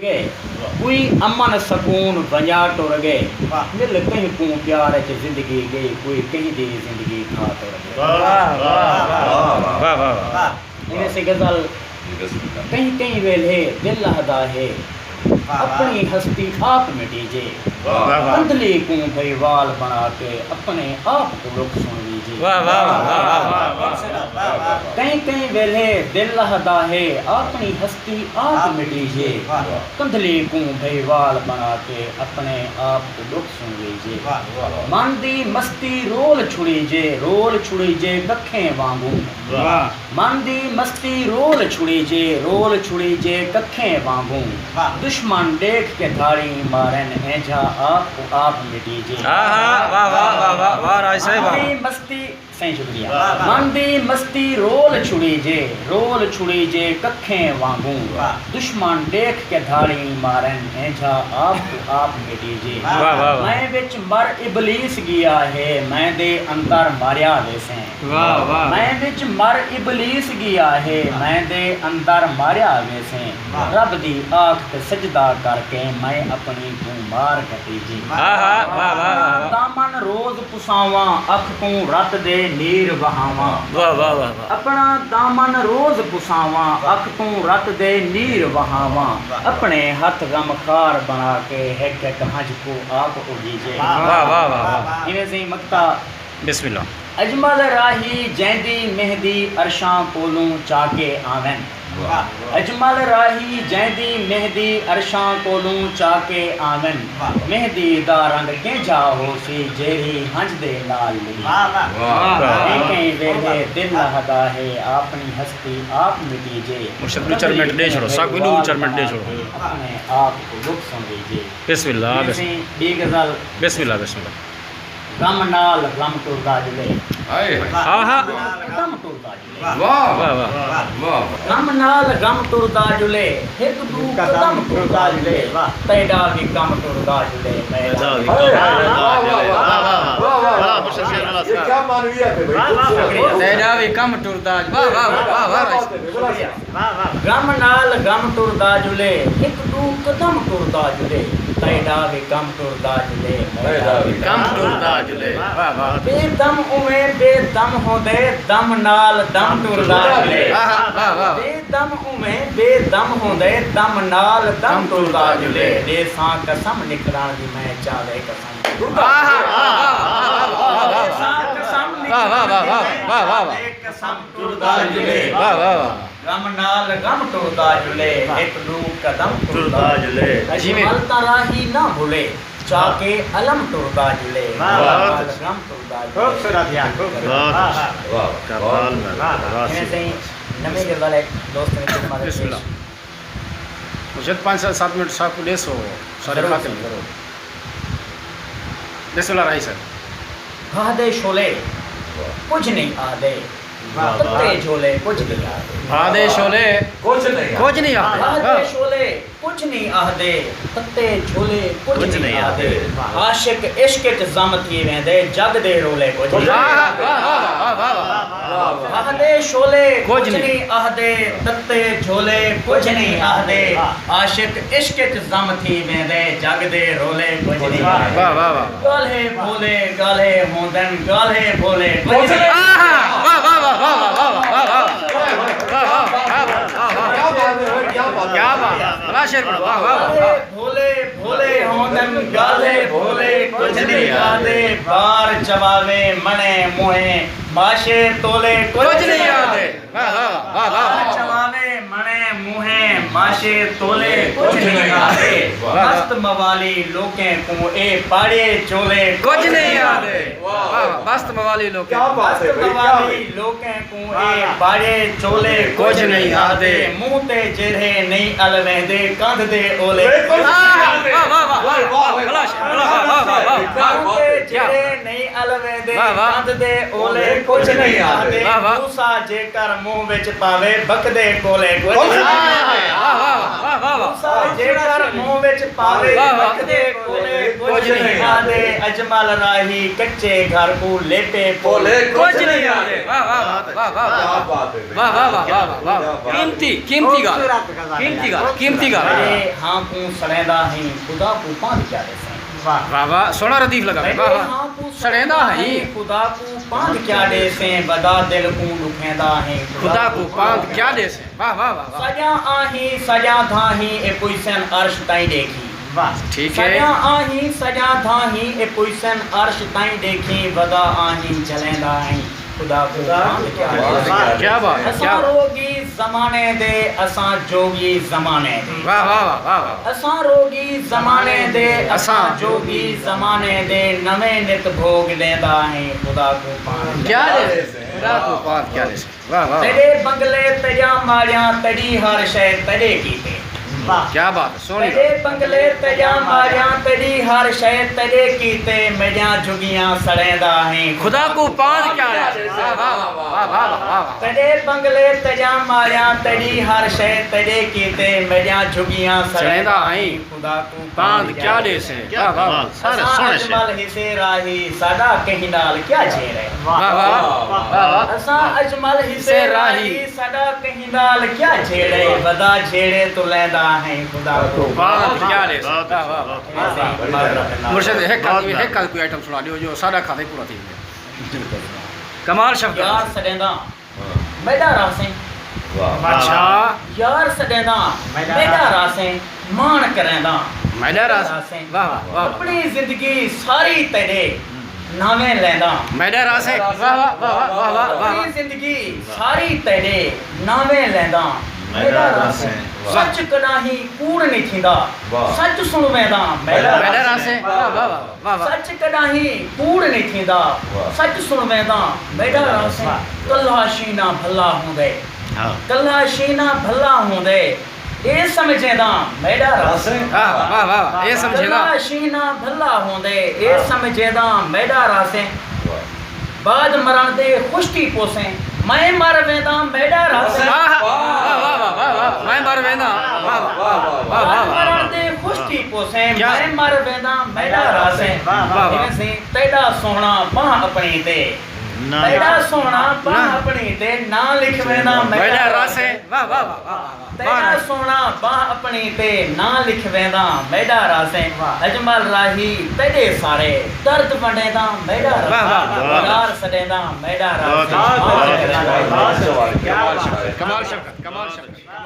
गए कोई अमन सकून वंजा टुर गए मिल कहीं को प्यार च जिंदगी गई कोई कहीं दी जिंदगी खा टुर गए। इन्हें से गजल कहीं कहीं वेले दिल लहदा है अपनी हस्ती आप मिटी जे कंधली को भाई वाल बना के अपने आप को रुख सुन लीजिए। कहीं कहीं वेले दिल लहदा है अपनी हस्ती आप मिटी जे कंधली को भाई वाल बना के अपने आप को रुख सुन लीजिए। मन दी मस्ती रोल छुड़ी जे कखें वांगू मन दी मस्ती रोल छुड़ी जे कखें वांगू दुश्मन देख के थाड़ी मारन ऐजा आपको आप मिटी जे। मस्ती सही शुक्रिया। मन दी मस्ती रोल छुड़ी जे कखें वांगू दुश्मन देख के धाड़ी मारन ऐजा आपको आप मिटी जे। मैं विच मर इबलीस गया है मैं दे अंदर मारिया वैसे मैं विच मर इबलीस गया है मैं दे अंदर मारिया वैसे रब दी आँख ते सजदा करके मैं अपनी को मार कटी जी। दामन रोज पुसावा अख को रत दे नीर बहावा अपना दामन रोज पुसावा अख को रत दे नीर बहावा अपने हाथ गमखार बना के एक एक हज को आप उगीजे। इन्हें से मक्ता बिस्मिल्लाह। अजमल राही जैदी मेहदी अरशां कोलूं चाके आवन अजमल राही जैदी मेहदी अरशां कोलूं चाके आवन मेहदी दा रंग के जाओ सी जेरी हंज दे नाल मिली कहीं वेले दिल लहदा है अपनी हस्ती आप मिटी जे। मुर्शिद 4 मिनट दे छोड़ो सा कोई 4 मिनट दे छोड़ो अपने आप को दुख सुन लीजिए। बिस्मिल्लाह बी गजल बिस्मिल्लाह बिस्मिल्लाह। गम नाल गम टुरदा जुले गम टुरदा जुले गम नाल गम टुरदा जुले एक दू कदम टुरदा जुले तैडा भी गम टुरदा जुले तैडा भी गम टुरदा गम नाल गम टुरदा जुले एक दू कदम टुरदा जुले तैडा भी गम टुरदा जुले गम टुरदा जुले बेदम उमे बेदम होंदे दम नाल दम टुरदा जुले बेदम उमे बेदम होंदे दम नाल दम टुरदा जुले देसां कसम निकलण दी मैं चावे कसम कसम टुरदा जुले गम नाल गम टुरदा जुले एक दू कदम टुरदा जुले अजमल तराही ना भूले चाके अलम टुरदा जुले गम टुरदा खूबसूरत यार नमे के वाले दोस्त ने हमारे बिस्मिल्लाह। मुझे 5-7 मिनट साहब को लेसो सारे खाते करो। बिस्मिल्लाह राही सर। आधे शोले कुछ नहीं आधे तत्ते झोले कुछ नहीं आधे आधे शोले कुछ नहीं आधे आधे शोले कुछ नहीं आधे तत्ते झोले कुछ नहीं आधे आशिक इश्क च जम थी वेंदे जग दे रोले कुछ आधे शोले कुछ नहीं आधे तत्ते झोले कुछ नहीं आधे आशिक इश्क च जम थी वेंदे जग दे रोले कुछ नहीं गाले भोले गाले होंदन गाले भोले कुछ नहीं क्या बात भोले भोले होंदन गाले भोले कुछ नहीं आदे बार जवावे मने मुहे माशे तोले कुछ नहीं आदे जवावे मने मुहे माशे तोले कुछ नहीं आदे मस्त मवाली लोके को ए पाड़े चोले कुछ नहीं आदे मस्त मवाली लोग मवाली लोके को ए पाड़े चोले कुछ नहीं आदे मुंह ते जेरे नहीं अलवेंदे कंध दे ओले जेरे नहीं अलवेंदे कंध दे ओले कुछ नहीं आदे मूसा जेकर मुंह विच पावे बकदे कोले कुछ मूसा जेकर मुंह विच पावे बकदे कोले कुछ नहीं आदे अजमल राही कच्चे घर को लेटे बोले कुछ नहीं आते। वाह वाह वाह वाह क्या वाह बात है वाह वाह वाह वाह वाह कीमती कीमती गाल कीमती गाल कीमती गाल मेरे हाँ को सड़ेंदा है खुदा को पांच क्या दे वाह वाह सोना रदीफ लगा वाह वाह सड़ेंदा है खुदा को पांच क्या दे से बदा दिल को दुखेंदा है खुदा को पांच क्या दे से वाह वाह वाह वाह सजा आही सजा थाही ए पोजीशन अर्श ताई देखी ठीक सजा है आही सजा थाही ए पोजीशन अर्श ताई देखी बदा आही चलेंदा है खुदा को पांच क्या दे क्या बात है क्या असां रोगी ज़माने दे असां जोगी ज़माने दे वाह वाह वाह वाह वाह असां रोगी ज़माने दे असां जोगी ज़माने दे नवे नित भोग लेंदा है खुदा को पान क्या दे खुदा को पांच क्या दे से वाह वाह तेरे बंगले तेजा मारियां तेरी हर शय तेरे कीते क्या बात है सोनी तेरे बंगले तेजा मारियां तेरी हर शय तेरे कीते मेरियां झुगियां सड़ेंदा है खुदा को पांच क्या दे से वाह वाह वाह वाह वाह तेरे बंगले तेजा मारियां तेरी हर शय तेरे कीते मेरियां झुगियां सड़ेंदा है खुदा को पांच क्या दे से वाह वाह सारे सोने से अजमल हिसे राही सादा कहीं नाल क्या छेड़ है वाह वाह वाह वाह असां अजमल हिसे राही सादा कहीं नाल क्या छेड़े बदा छेड़े तो लेंदा है खुदा को पांच क्या दे से वाह वाह मुर्शिद मुर्शिद है कल कोई आइटम सुना दियो जो सादा खाते पूरा थी कमाल शब्द यार सडेंदा मैदा रासे वाह अच्छा यार सडेंदा मैदा रासे मान करेंदा मैदा रास वाह वाह वाह अपनी जिंदगी सारी तेरे नामे लेंदा मैदा रास है वाह वाह वाह वाह वाह वाह अपनी जिंदगी सारी तेरे नामे लेंदा मैदा रासे सच कदाही कूड़ नहीं थींदा सच सुनवेंदा मैदा रास है वाह वाह वाह वाह वाह सच कदाही कूड़ नहीं थींदा सच सुनवेंदा मैदा रासे कल्ला शीना भला होंदे कल्ला शीना भला होंदे ए समझेदा मैदा रासे वाह वाह वाह ये समझेगा कल्ला शीना भला होंदे ए समझेदा मैदा रासे बाद मरण दे खुश्ती पोसे मैं मर वेंदा मैदा रासे वाह वाह वाह वाह वाह मैं मर वेंदा वाह वाह वाह वाह वाह मरण दे खुश्ती पोसे क्या? मैं मर वेंदा मैदा रासे वाह, वाह। ऐसे तेरा सोहना बाह अपनी ते तेरा सोहना बाह अपनी ते ना लिख वेंदा मैदा रास है वाह वाह वाह वाह तेरा सोना बाह अपनी ते ना लिख वेंदा मैदा रासे अजमल राही तेरे सारे दर्द वंडेदा मैदा वाह, वाह, वाह। यार सडेदा मैदा रासे क्या बात है कमाल शब्द कमाल शब्द